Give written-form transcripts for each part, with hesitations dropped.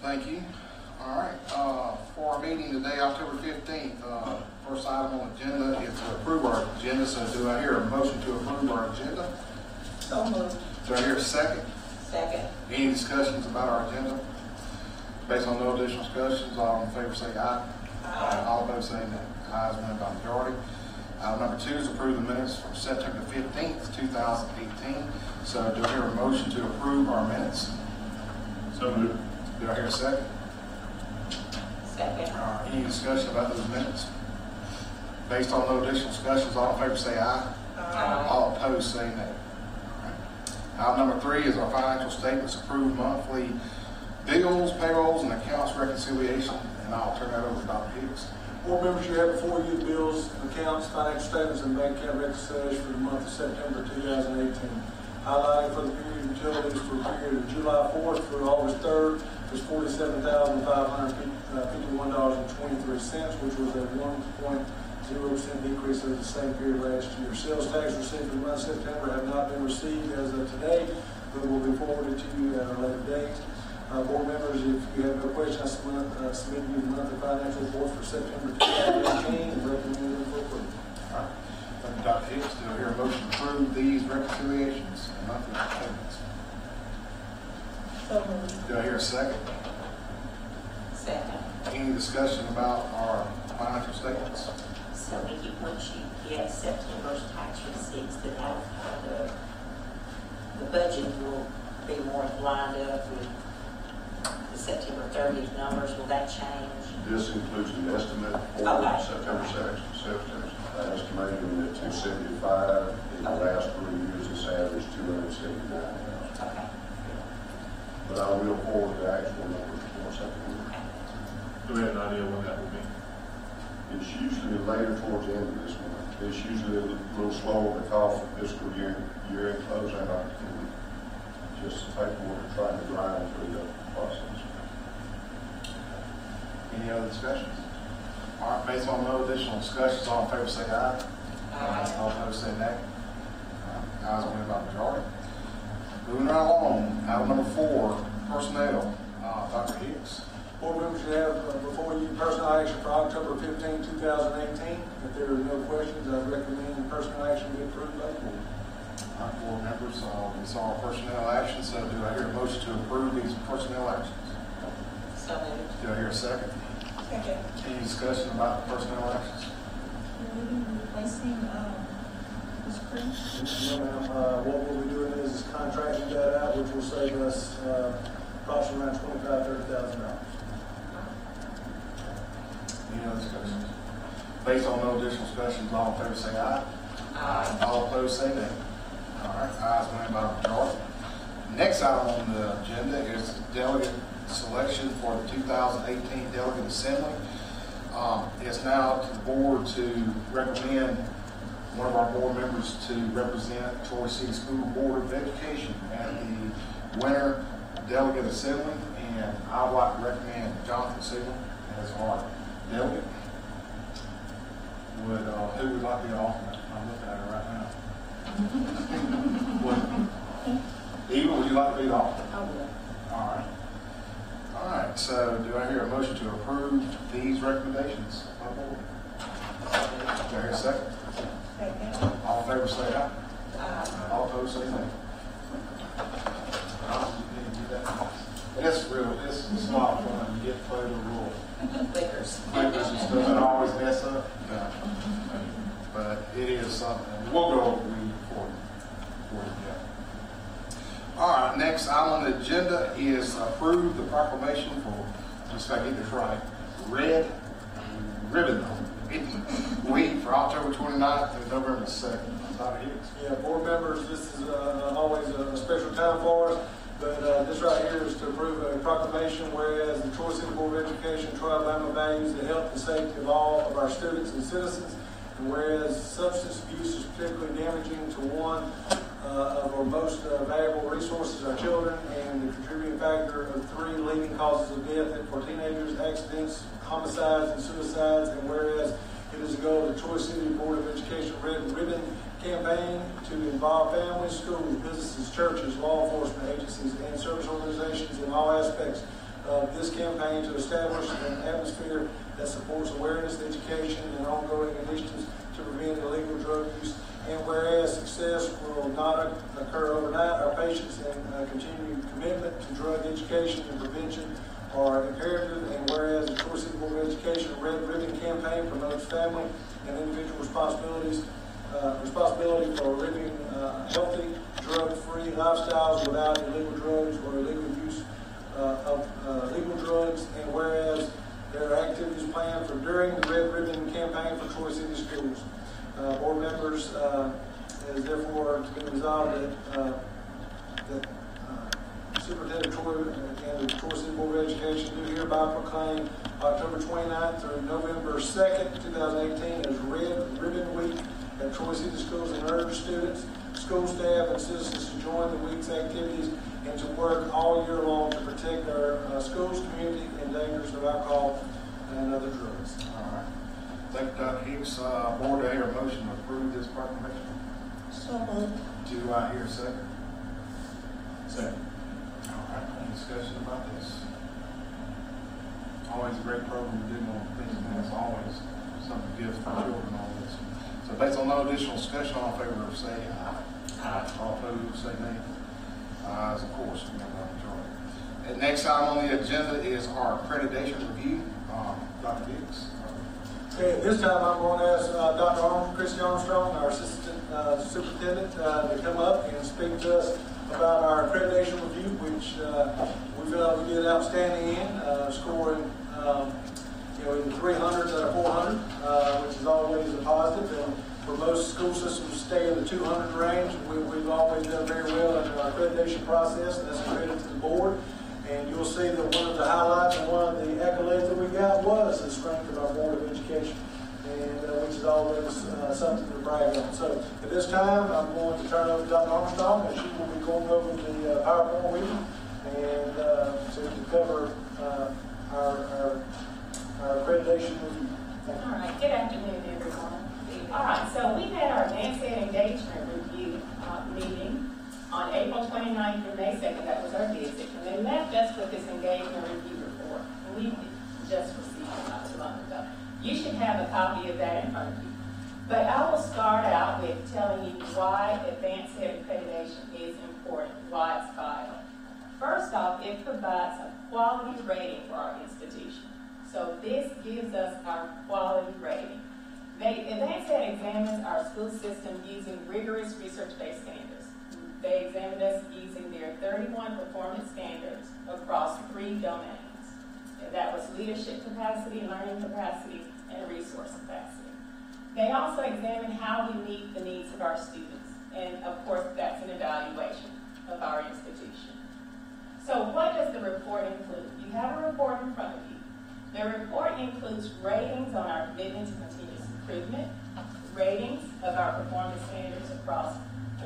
Thank you. All right. For our meeting today, October 15th, first item on the agenda is to approve our agenda. So do I hear a motion to approve our agenda? So moved. Do I hear a second? Second. Any discussions about our agenda? Based on no additional discussions, all in favor say aye. Aye. All opposed say nay. Ayes win by majority. Item number 2 is approve the minutes from September 15th, 2018. So do I hear a motion to approve our minutes? So moved. Do I hear a second? Second. Any discussion about those minutes? Based on no additional discussions, all in favor say aye. Aye. All opposed say nay. All right. Item number 3 is our financial statements, approved monthly bills, payrolls, and accounts reconciliation. And I'll turn that over to Dr. Hicks. Board members, you have before you the bills, accounts, financial statements, and bank account reconciliation for the month of September 2018. Highlighting for the period of utilities for the period of July 4th through August 3rd was $47,551.23, which was a 1.0% decrease over the same period last year. Sales tax received for the month of September have not been received as of today, but will be forwarded to you at a later date. Board members, if you have no questions, I submit you the monthly financial report for September 2018 and recommend them for approval. All right. Thank you, Dr. Hicks. Do I hear a motion to approve these reconciliations and monthly payments? So moved. Do I hear a second? Second. Any discussion about our financial statements? So once you get September's tax receipts, then the budget will be more lined up with the September 30th numbers. Will that change? This includes the estimate for Okay. September sales tax. I estimated at 275. In the last 3 years, it's averaged 279,000. Okay. But I will forward the actual numbers for September. Do we have an idea when that will be? It's usually later towards the end of this month. It's usually a little slower because of fiscal year-end closeout and just the paperwork trying to grind through the process. Any other discussions? All right, based on no additional discussions, all in favor say aye. Aye. All opposed say nay. Ayes win by majority. Moving right along, item number 4, personnel. Dr. Hicks. Board members, you have before you personnel action for October 15, 2018. If there are no questions, I recommend the personnel action be approved by the board. All right, board members, we saw our personnel actions, so do I hear a motion to approve these personnel actions? So moved. Do I hear a second? Second. Any discussion about the personnel actions? Replacing Ms. Cruz? No, ma'am. What we'll be doing is contracting that out, which will save us approximately around $25,000–$30,000. Any other discussions? Based on no additional discussions, all in favor say aye. Aye. All opposed say nay. All right, ayes win by majority. Next item on the agenda is delegate selection for the 2018 Delegate Assembly. It's now up to the board to recommend one of our board members to represent Troy City School Board of Education at the Winter Delegate Assembly, and I would like to recommend Jonathan Seaman as our delegate. Who would like to be an alternate? I'm looking at her right now. Eva, would you like to be the alternate? I will. All right. All right, so do I hear a motion to approve these recommendations? Do I hear a second? Second. All in favor say aye. Aye. All opposed say nay. It's a lot of fun. You get to play the rule. Liquors. Papers and stuff that always mess up. But it is something. We'll go over it before you go. All right, next item on the agenda is approve the proclamation for, just got to get this right, Red Ribbon Week for October 29th and November 2nd. Dr. Hicks. Yeah, board members, this is always a special time for us, but this right here is to approve a proclamation whereas the Troy City Board of Education, Troy, Alabama values the health and safety of all of our students and citizens, and whereas substance abuse is particularly damaging to one of our most valuable resources, our children, and the contributing factor of 3 leading causes of death for teenagers, accidents, homicides, and suicides, and whereas it is a goal of the Troy City Board of Education Red Ribbon campaign to involve families, schools, businesses, churches, law enforcement agencies, and service organizations in all aspects of this campaign to establish an atmosphere that supports awareness, education, and ongoing initiatives to prevent illegal drug use. And whereas success will not occur overnight, our patience and continued commitment to drug education and prevention are imperative. And whereas the Troy City Board of Education Red Ribbon Campaign promotes family and individual responsibility for living healthy, drug-free lifestyles without illegal drugs or illegal use of legal drugs. And whereas there are activities planned for during the Red Ribbon Campaign for Troy City Schools. Board members, it is therefore to be resolved that Superintendent Troy and the Troy City Board of Education do hereby proclaim October 29th through November 2nd, 2018 as Red Ribbon Week at Troy City Schools and urge students, school staff, and citizens to join the week's activities and to work all year long to protect our schools, community, and dangers of alcohol and other drugs. All right. Thank you, Dr. Hicks. Board, I hear a motion to approve this proclamation. So moved. Do I hear a second? Second. All right, any discussion about this? Always a great program to do more things, and that's always something to give for children, all this. So based on no additional discussion, all in favor, say aye. Aye. All opposed, say nay. Ayes, of course, we have that majority. And next item on the agenda is our accreditation review. Dr. Hicks. Okay, at this time I'm going to ask Dr. Christy Armstrong, our Assistant Superintendent, to come up and speak to us about our accreditation review, which we feel like we did outstanding in, scoring in the 300s out of 400, which is always a positive. And for most school systems stay in the 200 range, we've always done very well in our accreditation process, and that's a credit to the board. And you'll see that one of the highlights and one of the accolades that we got was the strength of our Board of Education, and which is always something to brag on. So at this time, I'm going to turn it over to Dr. Armstrong, and she will be going over the PowerPoint with you, and so we can cover our accreditation review. Thank you. All right, good afternoon, everyone. All right, so we had our Advanced Ed Engagement Review meeting on April 29th through May 2nd. That was our visit, and they left us with this engagement review report. We just received it not too long ago. You should have a copy of that in front of you. But I will start out with telling you why Advanced Ed accreditation is important, why it's vital. First off, it provides a quality rating for our institution. So this gives us our quality rating. Advanced Ed examines our school system using rigorous research-based standards. They examined us using their 31 performance standards across 3 domains. And that was leadership capacity, learning capacity, and resource capacity. They also examined how we meet the needs of our students. And of course, that's an evaluation of our institution. So what does the report include? You have a report in front of you. The report includes ratings on our commitment to continuous improvement, ratings of our performance standards across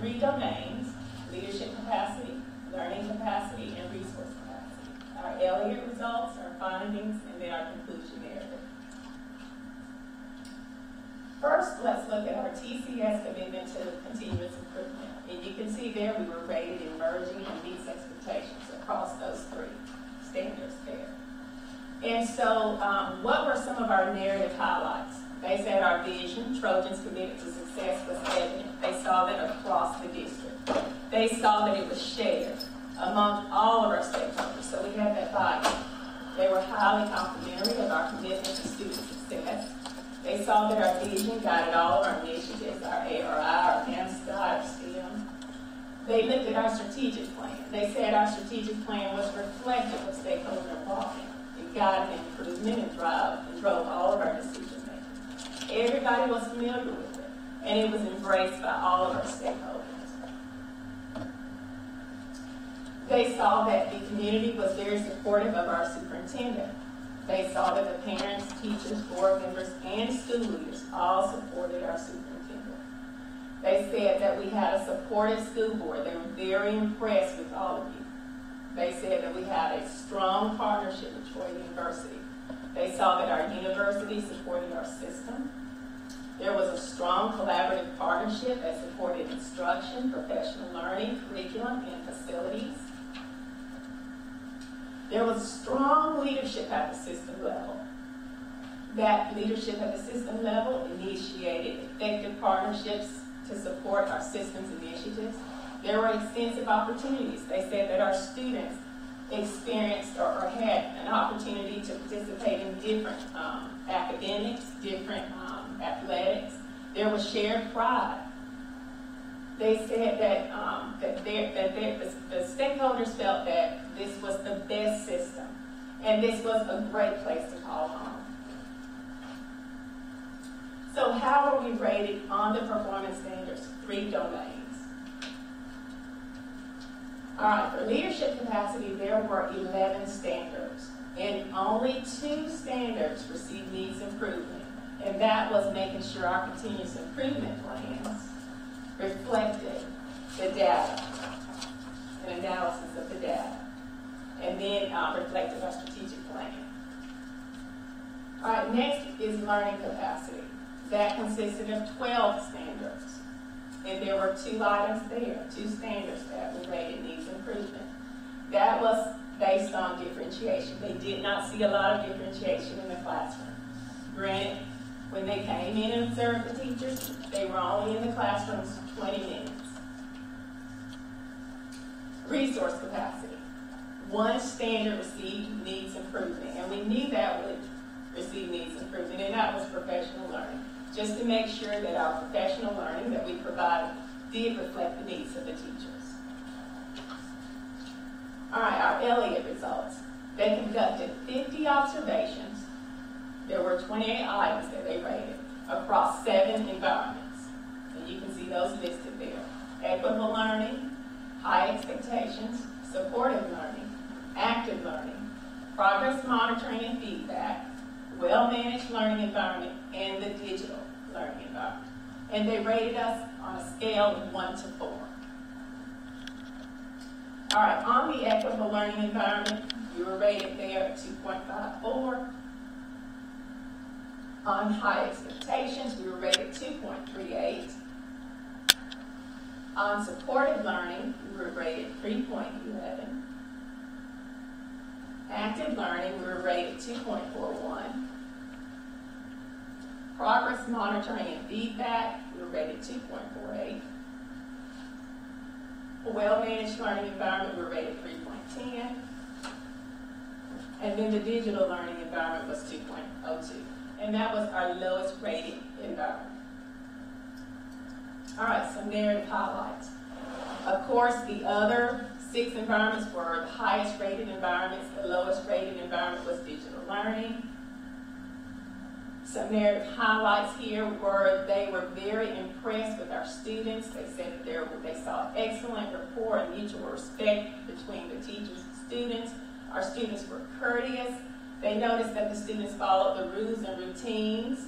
3 domains: leadership capacity, learning capacity, and resource capacity. Our Elliott results, our findings, and then our conclusion narrative. First, let's look at our TCS commitment to continuous improvement. And you can see there we were rated emerging and meets expectations across those 3 standards there. And so what were some of our narrative highlights? They said our vision, Trojans committed to success, was evident. They saw that across the district. They saw that it was shared among all of our stakeholders. So we had that buy-in. They were highly complimentary of our commitment to student success. They saw that our vision guided all of our initiatives, our ARI, our AMSCI, our STEM. They looked at our strategic plan. They said our strategic plan was reflective of stakeholder involvement. It guided improvement and drove all of our decision making. Everybody was familiar with it, and it was embraced by all of our stakeholders. They saw that the community was very supportive of our superintendent. They saw that the parents, teachers, board members, and school leaders all supported our superintendent. They said that we had a supportive school board. They were very impressed with all of you. They said that we had a strong partnership with Troy University. They saw that our university supported our system. There was a strong collaborative partnership that supported instruction, professional learning, curriculum, and facilities. There was strong leadership at the system level. That leadership at the system level initiated effective partnerships to support our system's initiatives. There were extensive opportunities. They said that our students experienced or had an opportunity to participate in different academics, different athletics. There was shared pride. They said that, the stakeholders felt that this was the best system and this was a great place to call home. So how are we rated on the performance standards? 3 domains. All right, for leadership capacity, there were 11 standards, and only 2 standards received needs improvement, and that was making sure our continuous improvement plans reflected the data, an analysis of the data, and then reflected our strategic plan. All right, next is learning capacity. That consisted of 12 standards. And there were 2 items there, 2 standards that we rated needs improvement. That was based on differentiation. They did not see a lot of differentiation in the classroom. Granted, when they came in and observed the teachers, they were only in the classrooms 20 minutes. Resource capacity. 1 standard received needs improvement, and we knew that would receive needs improvement, and that was professional learning. Just to make sure that our professional learning that we provided did reflect the needs of the teachers. All right, our Elliott results. They conducted 50 observations. There were 28 items that they rated across 7 environments. And you can see those listed there. Equitable learning, high expectations, supportive learning, active learning, progress monitoring and feedback, well-managed learning environment, and the digital learning environment. And they rated us on a scale of 1 to 4. All right, on the equitable learning environment, you were rated there at 2.54. On high expectations, we were rated 2.38. On supportive learning, we were rated 3.11. Active learning, we were rated 2.41. Progress monitoring and feedback, we were rated 2.48. Well-managed learning environment, we were rated 3.10. And then the digital learning environment was 2.02. And that was our lowest rated environment. All right, some narrative highlights. Of course, the other 6 environments were the highest rated environments. The lowest rated environment was digital learning. Some narrative highlights here were they were very impressed with our students. They said that they saw excellent rapport and mutual respect between the teachers and students. Our students were courteous. They noticed that the students followed the rules and routines,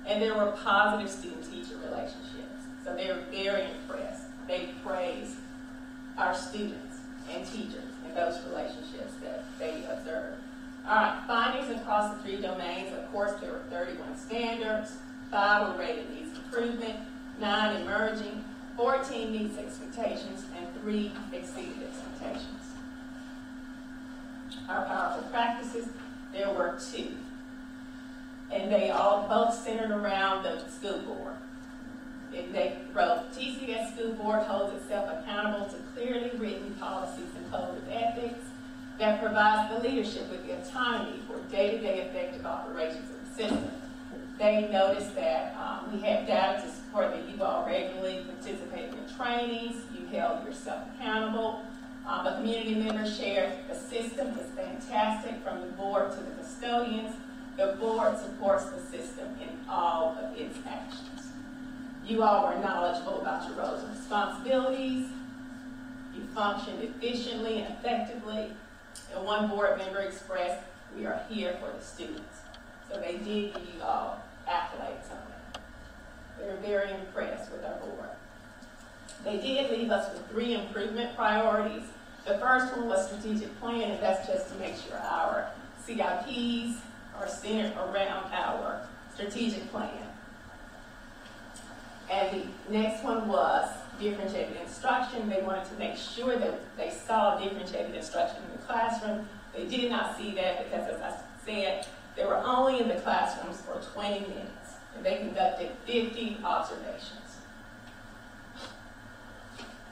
and there were positive student-teacher relationships. So they were very impressed. They praised our students and teachers and those relationships that they observed. All right, findings across the 3 domains. Of course, there were 31 standards. 5 were rated needs improvement, 9 emerging, 14 meets expectations, and 3 exceeded expectations. Our powerful practices, there were 2. And they all both centered around the school board. They wrote, TCS School Board holds itself accountable to clearly written policies and code of ethics that provides the leadership with the autonomy for day-to-day effective operations of the system. They noticed that we have data to support that you all regularly participated in trainings, you held yourself accountable. The community members shared the system is fantastic from the board to the custodians. The board supports the system in all of its actions. You all were knowledgeable about your roles and responsibilities. You functioned efficiently and effectively. And one board member expressed, we are here for the students. So they did give you all accolades on that. They were very impressed with our board. They did leave us with 3 improvement priorities. The first one was strategic plan, and that's just to make sure our CIPs are centered around our strategic plan. And the next one was differentiated instruction. They wanted to make sure that they saw differentiated instruction in the classroom. They did not see that because, as I said, they were only in the classrooms for 20 minutes, and they conducted 50 observations.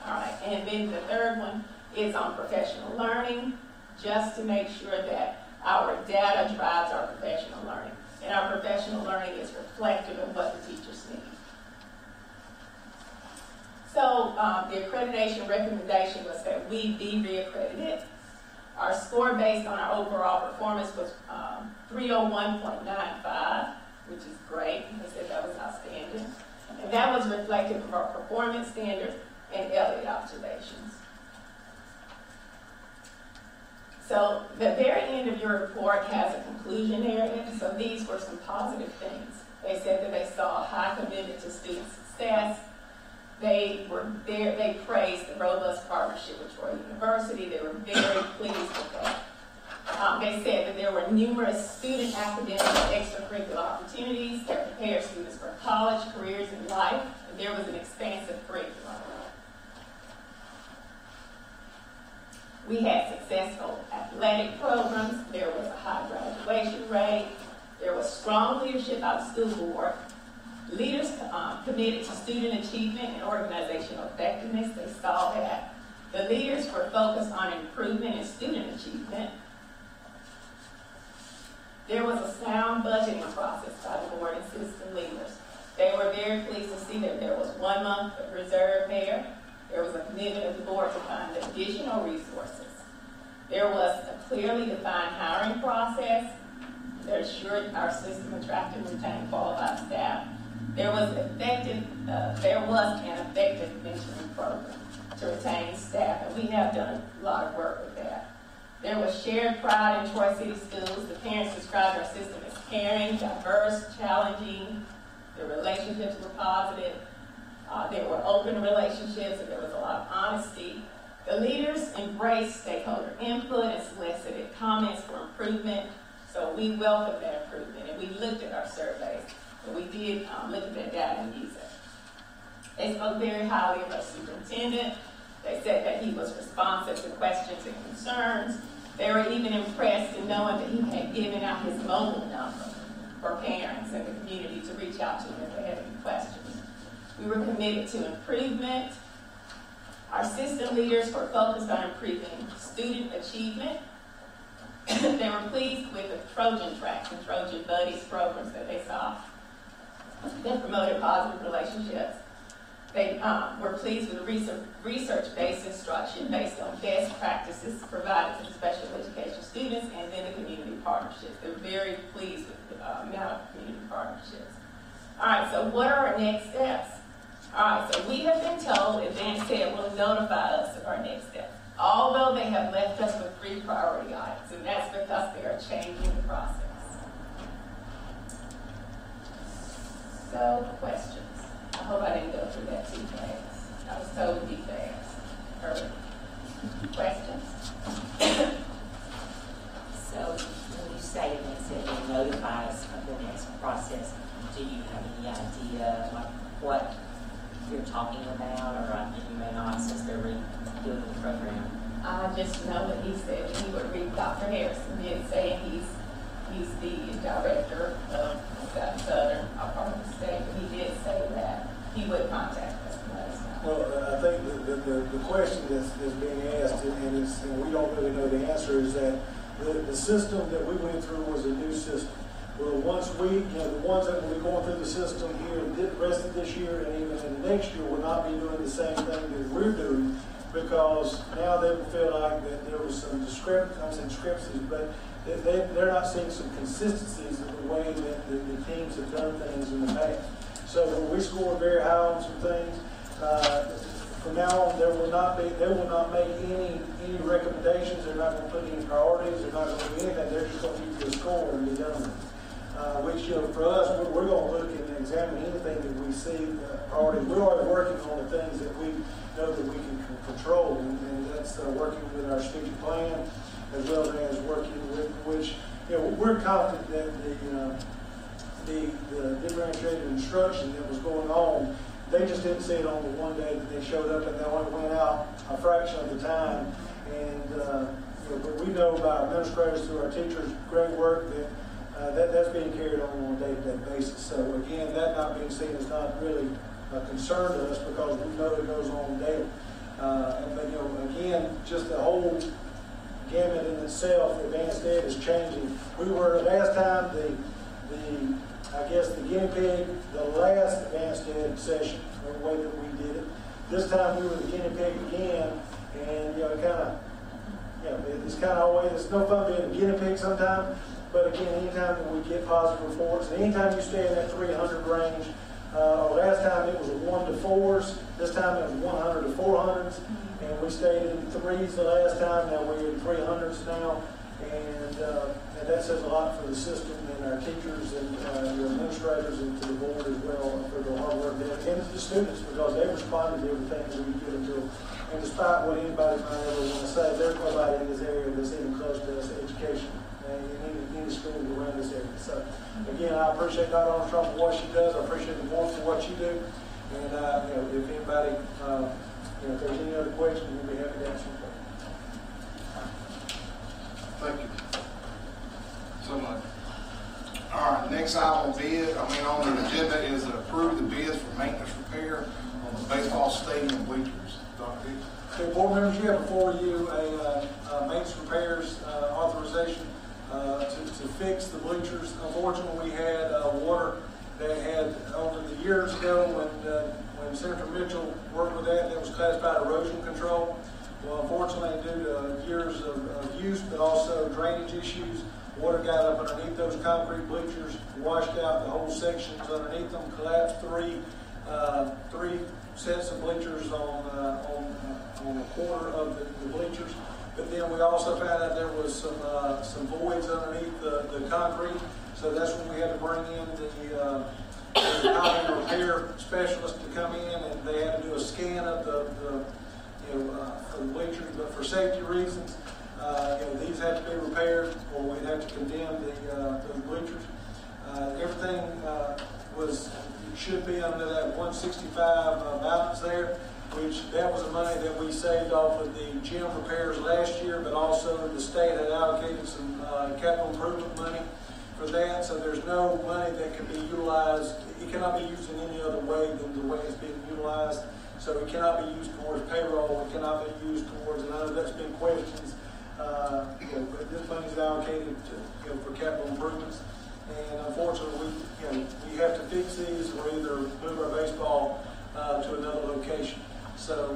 All right, and then the third one is on professional learning, just to make sure that our data drives our professional learning. And our professional learning is reflective of what the teachers need. So the accreditation recommendation was that we be reaccredited. Our score based on our overall performance was 301.95, which is great. They said that was outstanding. And that was reflective of our performance standards and Elliott observations. So the very end of your report has a conclusion area. So these were some positive things. They said that they saw a high commitment to student success. They praised the robust partnership with Troy University. They were very pleased with that. They said that there were numerous student academic and extracurricular opportunities that prepare students for college, careers, and life. And there was an expansive curriculum. We had successful athletic programs. There was a high graduation rate. There was strong leadership out of school board. Leaders committed to student achievement and organizational effectiveness. They saw that. The leaders were focused on improvement in student achievement. There was a sound budgeting process by the board and system leaders. They were very pleased to see that there was 1 month of reserve there. There was a commitment of the board to find additional resources. There was a clearly defined hiring process that assured our system attracted and retained qualified staff. There was an effective mentoring program to retain staff, and we have done a lot of work with that. There was shared pride in Troy City Schools. The parents described our system as caring, diverse, challenging. The relationships were positive. There were open relationships, and there was a lot of honesty. The leaders embraced stakeholder input and solicited comments for improvement, so we welcomed that improvement, and we looked at our surveys, and we did look at that data and use it. They spoke very highly of our superintendent. They said that he was responsive to questions and concerns. They were even impressed in knowing that he had given out his mobile number for parents in the community to reach out to him if they had any questions. We were committed to improvement. Our system leaders were focused on improving student achievement. They were pleased with the Trojan Tracks and Trojan Buddies programs that they saw. They promoted positive relationships. They were pleased with the research-based instruction based on best practices provided to the special education students, and then the community partnerships. They're very pleased with the amount of community partnerships. All right, so what are our next steps? All right, so we have been told, Advanced Ed will notify us of our next steps, although they have left us with 3 priority items, and that's because they are changing the process. So, questions? I hope I didn't go through that too fast. I was told to be fast. Early. Questions? So when you say that it will notify us of the next process, do you have any idea like what you're talking about, or you may not since they're redoing the program? I just know that he said he would read. Dr. Harrison did say he's the director of Southern part of the state, but he did say that he would contact us and let us know. Well, I think the question that's being asked, and we don't really know the answer, is that the system that we went through was a new system. Well, once the ones that will be going through the system here the rest of this year and even in the next year will not be doing the same thing that we're doing, because now they will feel like that there was some discrepancies, but they're not seeing some consistencies in the way that the teams have done things in the past. So we scored very high on some things. From now on, they will not make any recommendations. They're not going to put any priorities. They're not going to do anything. They're just going to give you a score and be done with it. Which, for us, we're going to look and examine anything that we see priorities. We're already working on the things that we know that we can control, and that's working with our strategic plan, as well as working with which, we're confident that the differentiated instruction that was going on, they just didn't see it on the one day that they showed up, and they only went out a fraction of the time. And but we know by administrators through our teachers' great work that that's being carried on a day-to-day basis. So again, that not being seen is not really a concern to us because we know it goes on daily. But again, just the whole gamut in itself, advanced ed is changing. We were last time I guess the guinea pig, the last advanced ed session, the way that we did it. This time we were the guinea pig again, and it's kind of always, it's no fun being a guinea pig sometimes, but again, anytime that we get positive reports, and anytime you stay in that 300 range, last time it was 1 to 4s, this time it was 100 to 400s, and we stayed in 3s the last time, now we're in 300s now, and that says a lot for the system and our teachers and your administrators and to the board as well for the hard work they have, and to the students because they responded to everything that we give them to them. And despite what anybody might ever want to say, there's nobody in this area that's even close to us education in any school around this area. So again, I appreciate Dr. Armstrong for what she does. I appreciate the board for what you do. And if anybody, if there's any other questions, we'll be happy to answer them. Thank you so much. All right, next item on the agenda is to approve the bids for maintenance repair on the baseball stadium bleachers. Dr. Hicks. Okay, board members, you have before you a maintenance repairs authorization to fix the bleachers. Unfortunately, we had water that had over the years ago when Senator Mitchell worked with that was classified erosion control. Well, unfortunately, due to years of use, but also drainage issues, water got up underneath those concrete bleachers, washed out the whole sections underneath them, collapsed three sets of bleachers on a quarter of the bleachers. But then we also found out there was some voids underneath the concrete, so that's when we had to bring in the housing repair specialist to come in, and they had to do a scan of for the bleachers, but for safety reasons, these had to be repaired, or we'd have to condemn those bleachers. Everything should be under that 165 balance there, which that was the money that we saved off of the gym repairs last year, but also the state had allocated some capital improvement money for that. So there's no money that can be utilized. It cannot be used in any other way than the way it's being utilized. So it cannot be used towards payroll. It cannot be used towards, and I know that's been questions. But this money is allocated to, for capital improvements. And unfortunately, we have to fix these or either move our baseball to another location. So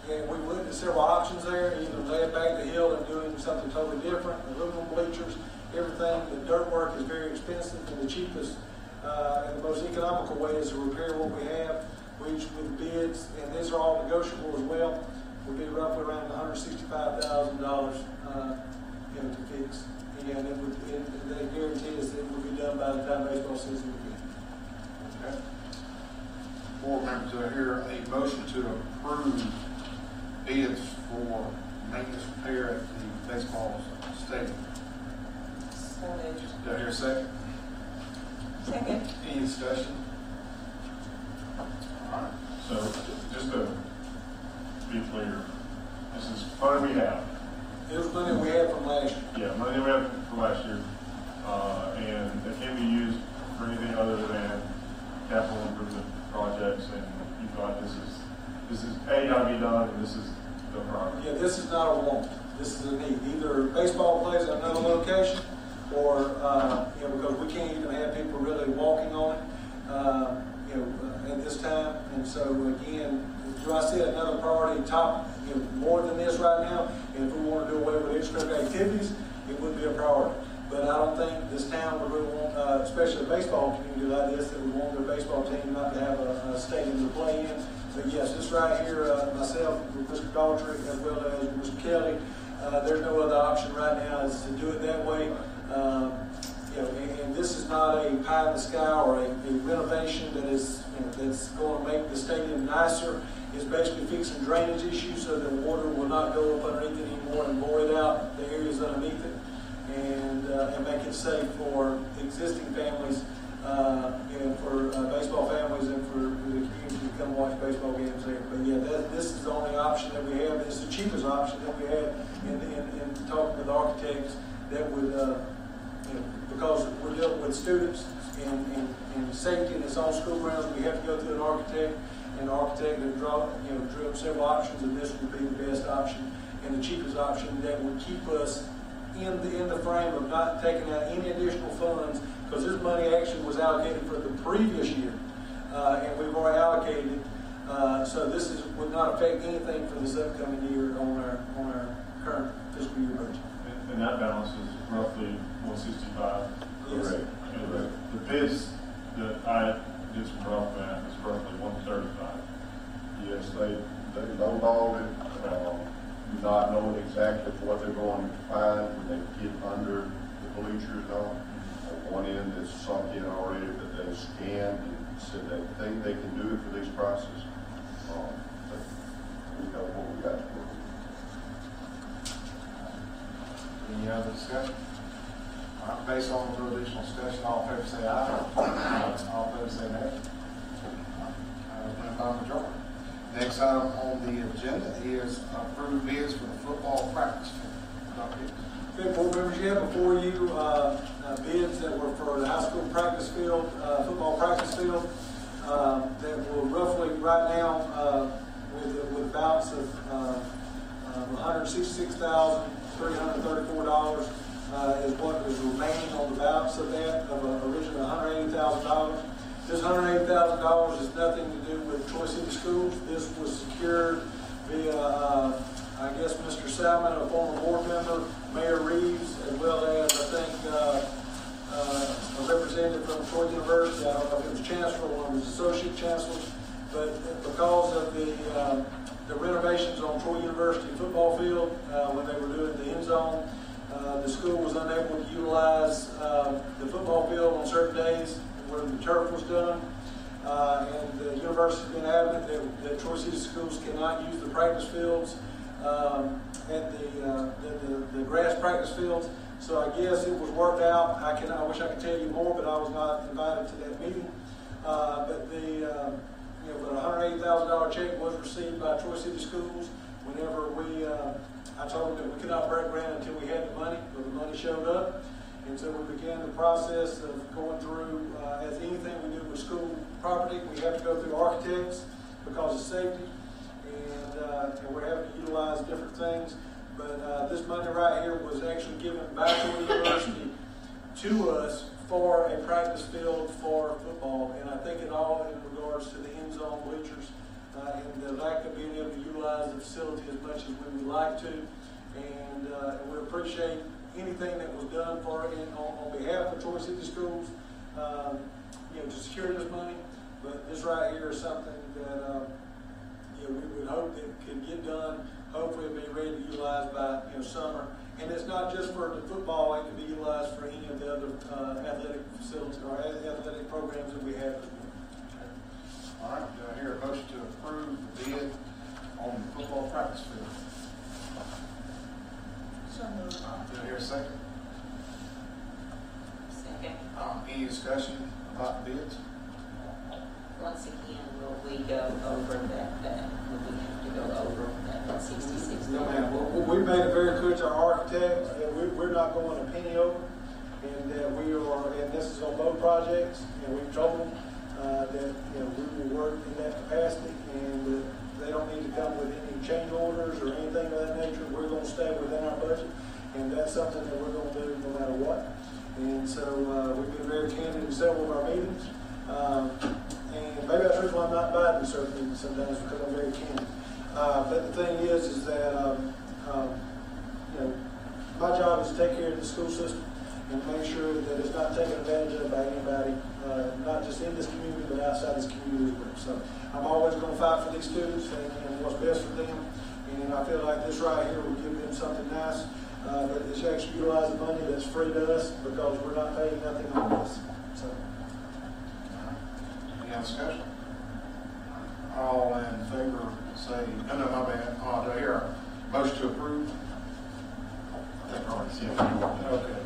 we looked at several options there, either lay it back the hill and doing something totally different, aluminum bleachers, everything. The dirt work is very expensive, and the cheapest and the most economical way is to repair what we have, which with bids, and these are all negotiable as well, would be roughly around $165,000 to fix. And they guarantee us that it will be done by the time baseball season begins. Okay. Board members, do I hear a motion to approve bids for maintenance repair at the baseball stadium? Do I hear a second? Second. Any discussion? All right. So just to be clear, this is money we have. It was money we had from last year. Yeah, money we have from last year, and it can be used for anything other than capital improvement projects. And you thought this is got to be done, and this is the priority. Yeah, this is not a want. This is a need. Either baseball plays at another location, or because we can't even have people really walking on it, at this time. And so again, do I see another priority top, more than this right now? And if we want to do away with extracurricular activities, it would be a priority. But I don't think this town would really want, especially a baseball community like this, that would want their baseball team not to have a stadium to play in. So yes, this right here, myself, with Mr. Daughtry, as well as Mr. Kelly, there's no other option right now is to do it that way. And this is not a pie in the sky or a renovation that is, that's going to make the stadium nicer. It's basically fixing drainage issues so that water will not go up underneath it anymore and void out the areas underneath it, and make it safe for existing families, for baseball families and for the community come watch baseball games there. But yeah, this is the only option that we have. It's the cheapest option that we have in talking with architects that would, because we're dealing with students and safety in its own school grounds, we have to go through an architect, and the architect has drew up several options, and this would be the best option and the cheapest option that would keep us in the frame of not taking out any additional funds, because this money actually was allocated for the previous year, and we've already allocated it. So this would not affect anything for this upcoming year on our current fiscal year budget. And that balance is roughly 165. Yes. Correct. And the bids that I did some rough math is roughly 135. Yes, they lowballed it, not knowing exactly what they're going to find when they get under the bleachers on. One end is sunk in already, but they scanned and said they think they can do it for these prices. But we know what we got to work with. Any other discussion? All right, based on the additional discussion, all in favor say aye. All in favor say nay. By majority. Next item on the agenda is approved bids for the football practice field. Dr. Hicks. Okay, board members, you have before you bids that were for the high school practice field, football practice field, that were roughly right now with a balance of $166,334 is what is remaining on the balance of that, of originally $180,000. This $180,000 has nothing to do with Troy City Schools. This was secured via, I guess, Mr. Salmon, a former board member, Mayor Reeves, as well as, I think, a representative from Troy University. I don't know if it was Chancellor or one of his associate chancellors, but because of the renovations on Troy University football field, when they were doing the end zone, the school was unable to utilize the football field on certain days where the turf was done, and the university's been adamant that Troy City Schools cannot use the practice fields at the grass practice fields. So I guess it was worked out. I wish I could tell you more, but I was not invited to that meeting. But the $180,000 check was received by Troy City Schools. Whenever I told them that we could not break ground until we had the money, but the money showed up. And so we began the process of going through, as anything we do with school property, we have to go through architects because of safety, and we're having to utilize different things. But this money right here was actually given back to the university to us for a practice field for football, and I think it all in regards to the end zone bleachers and the lack of being able to utilize the facility as much as we would like to, and we appreciate anything that was done for on behalf of Troy City Schools, to secure this money. But this right here is something that we would hope that could get done. Hopefully, it'll be ready to utilize by summer. And it's not just for the football; it can be utilized for any of the other athletic facilities or athletic programs that we have. All right, do I hear a motion to approve the bid on the football practice field? So moved. Do I hear a second? Second. Any discussion about the bids? Once again, will we go over that, will we have to go over that 66? No, ma'am. Well, we made it very clear to our architects that we're not going a penny over, and that we are, and this is on both projects, and we've told them that we will work in that capacity, and that they don't need to come with any change orders or anything of that nature. We're going to stay within our budget, and that's something that we're going to do no matter what. And so we've been very candid in several of our meetings. And maybe that's the reason why I'm not invited to certain meetings sometimes, because I'm very candid. But the thing is that my job is to take care of the school system and make sure that it's not taken advantage of by anybody, not just in this community, but outside this community as well. So I'm always going to fight for these students and what's best for them. And I feel like this right here will give them something nice. But it's actually utilizing money that's free to us because we're not paying nothing on this. So. Any other discussion? All in favor say, no, my bad. Do I hear a motion to approve? I think I already said it. Okay.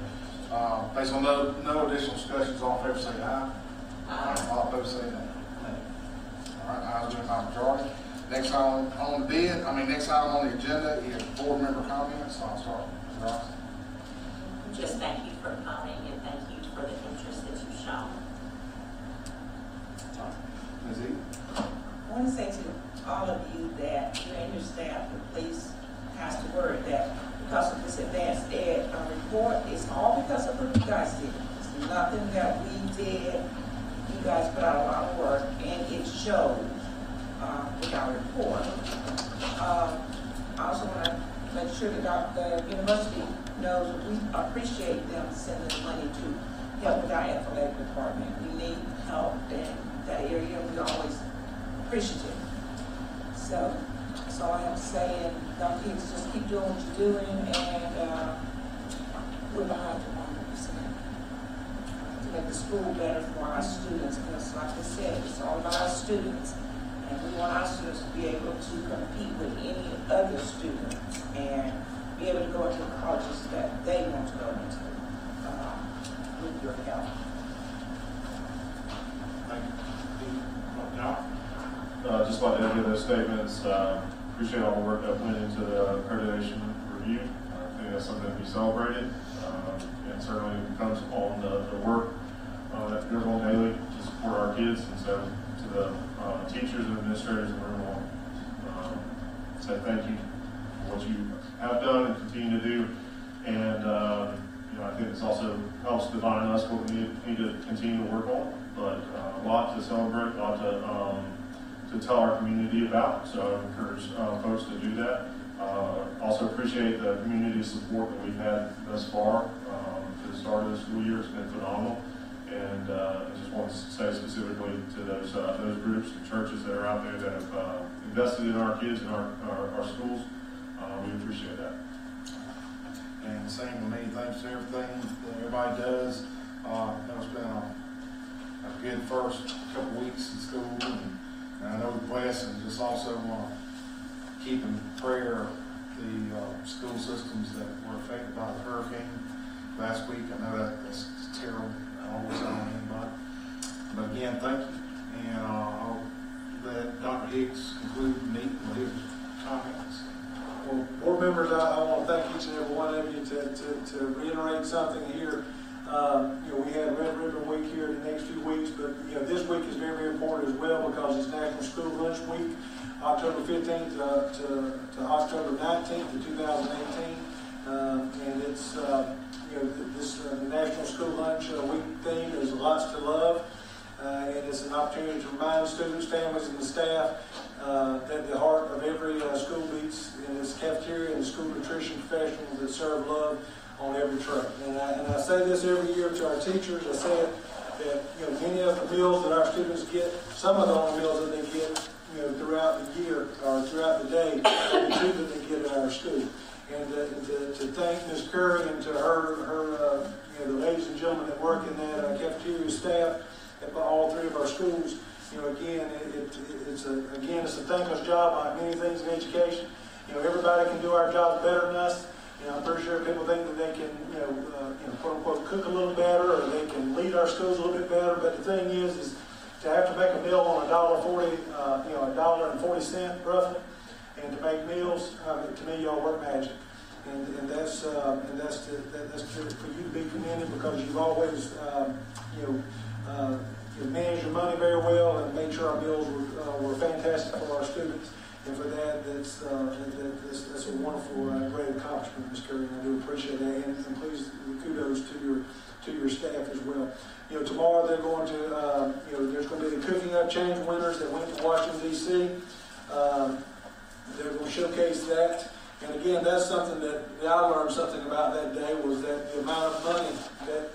Based on no additional discussions, all in favor say aye. Aye. All opposed say nay. All right, ayes being by majority. Next item on the next item on the agenda is board member comments. I'll start with Ross. Just thank you for coming and thank you for the interest that you've shown. Ms. E. I want to say to all of you that you and your staff, please pass the word that because of this advanced ed report, it's all because of what you guys did. It's nothing that we did. You guys put out a lot of work, and it showed with our report. I also want to make sure that the university knows we appreciate them sending money to help with our athletic department. We need help in that area. We always appreciative. So that's all I have to say. And Dr. Hicks, just keep doing what you're doing, and we're behind you 100% to make the school better for our students. Because, like I said, it's all about our students, and we want our students to be able to compete with any other students and be able to go into the colleges that they want to go into with your help. Thank you. Just like to echo those statements, appreciate all the work that went into the accreditation review. I think that's something to be celebrated, and certainly comes on the work that goes on daily to support our kids. And so to the teachers and administrators in the room, say thank you for what you have done and continue to do. And I think this also helps define us what we need to continue to work on. But a lot to celebrate, a lot to tell our community about. So I encourage folks to do that. Also appreciate the community support that we've had thus far to the start of the school year. It's been phenomenal. And I just want to say specifically to those groups and churches that are out there that have invested in our kids and our schools. We appreciate that. And same with me. Thanks to everything that everybody does. It's been a good first couple weeks in school, and I know we're blessed, and just also keep in prayer the school systems that were affected by the hurricane last week. I know that's terrible. I don't always on anybody. But again, thank you. And I'll let Dr. Hicks conclude the meeting with his comments. Well, board members, I want to thank each and every one of you to reiterate something here. We had Red Ribbon Week here in the next few weeks, but this week is very, very important as well because it's National School Lunch Week, October 15th to October 19th of 2018, and it's the National School Lunch Week theme is Lots to Love, and it's an opportunity to remind students, families, and the staff that the heart of every school beats in this cafeteria and the school nutrition professionals that serve love on every tray. And I say this every year to our teachers. I say it that many of the meals that our students get, some of the only meals that they get throughout the year or throughout the day, are the two that they get at our school. And to thank Ms. Curry and to her the ladies and gentlemen that work in that cafeteria staff at all three of our schools. Again, it's a thankless job like many things in education. Everybody can do our jobs better than us. I'm pretty sure people think that they can, quote unquote, cook a little better, or they can lead our schools a little bit better. But the thing is to have to make a meal on $1.40, $1.40 roughly, and to make meals. To me, y'all work magic, and that's for you to be commended because you've always, managed your money very well and made sure our meals were fantastic for our students. And for that, that's a wonderful, great accomplishment, Ms. Curry, and I do appreciate that. And please, kudos to your staff as well. Tomorrow they're going to, there's going to be the Cooking Up Change winners that went to Washington, D.C. They're going to showcase that. And again, that's something that I learned something about that day was that the amount of money that,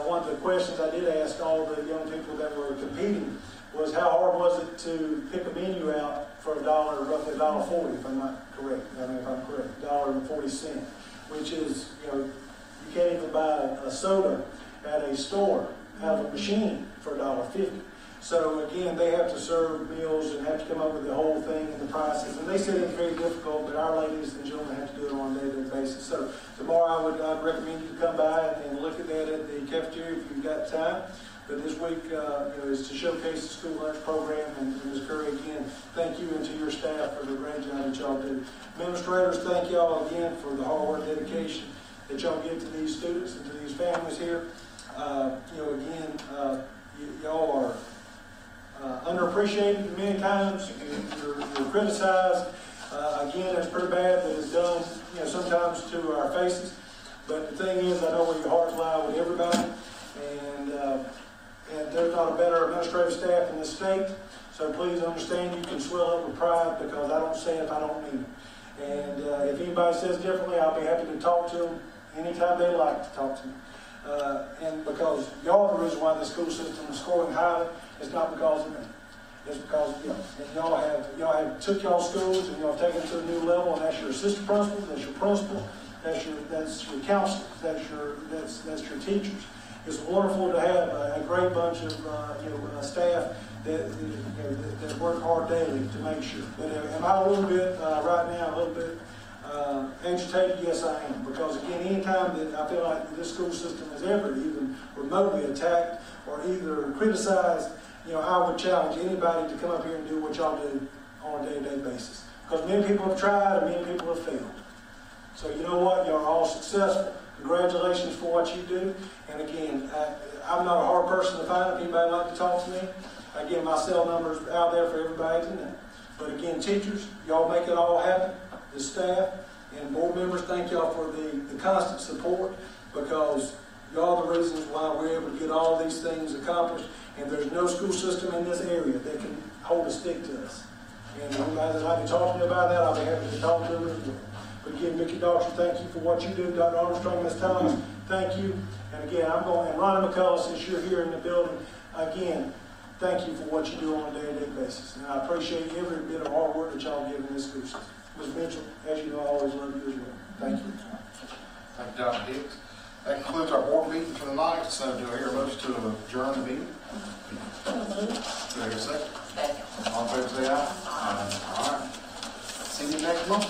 one of the questions I did ask all the young people that were competing was how hard was it to pick a menu out for roughly $1.40, if I'm not correct. If I'm correct, $1.40, which is, you can't even buy a soda at a store out of a machine for $1.50. So again, they have to serve meals and have to come up with the whole thing and the prices. And they said it's very difficult, but our ladies and gentlemen have to do it on a daily basis. So tomorrow I'd recommend you to come by and look at that at the cafeteria if you've got time. But this week, is to showcase the school lunch program, and Ms. Curry, again, thank you and to your staff for the great job that y'all do. Administrators, thank y'all again for the hard work, dedication that y'all give to these students and to these families here. Y'all are underappreciated many times. You're criticized. Again, that's pretty bad that it's done, sometimes to our faces. But the thing is, I know where your hearts lie with everybody, and there's not a better administrative staff in the state. So please understand, you can swell up with pride because I don't say it if I don't mean it. And if anybody says differently, I'll be happy to talk to them anytime they like to talk to me. And because y'all are the reason why the school system is scoring highly, it's not because of me. It's because of y'all. And y'all have took y'all schools and y'all have taken it to a new level, and that's your assistant principal, that's your principal, that's your counselors, that's your teachers. It's wonderful to have a great bunch of staff that work hard daily to make sure. But am I a little bit right now a little bit agitated? Yes, I am. Because again, anytime that I feel like this school system is ever even remotely attacked or either criticized, I would challenge anybody to come up here and do what y'all do on a day-to-day basis. Because many people have tried and many people have failed. So you know what? Y'all are all successful. Congratulations for what you do. And again, I'm not a hard person to find. If anybody would like to talk to me, again, my cell number is out there for everybody to know. But again, teachers, y'all make it all happen. The staff and board members, thank y'all for the constant support, because y'all are the reasons why we're able to get all these things accomplished. And there's no school system in this area that can hold a stick to us. And anybody that'd like to talk to me about that, I'll be happy to talk to them as well. But again, Mickey Doctor, thank you for what you do. Dr. Armstrong, Ms. Thomas, thank you. And again, and Ronnie McCullough, since you're here in the building, again, thank you for what you do on a day-to-day basis. And I appreciate every bit of hard work that y'all give in this school system. Ms. Mitchell, as you know, I always love you as well. Thank you. Thank you, Dr. Hicks. That concludes our board meeting for the night. So do I hear a motion to adjourn the meeting? Do I hear a second? Second. All in favor, say aye. All right. See you next month.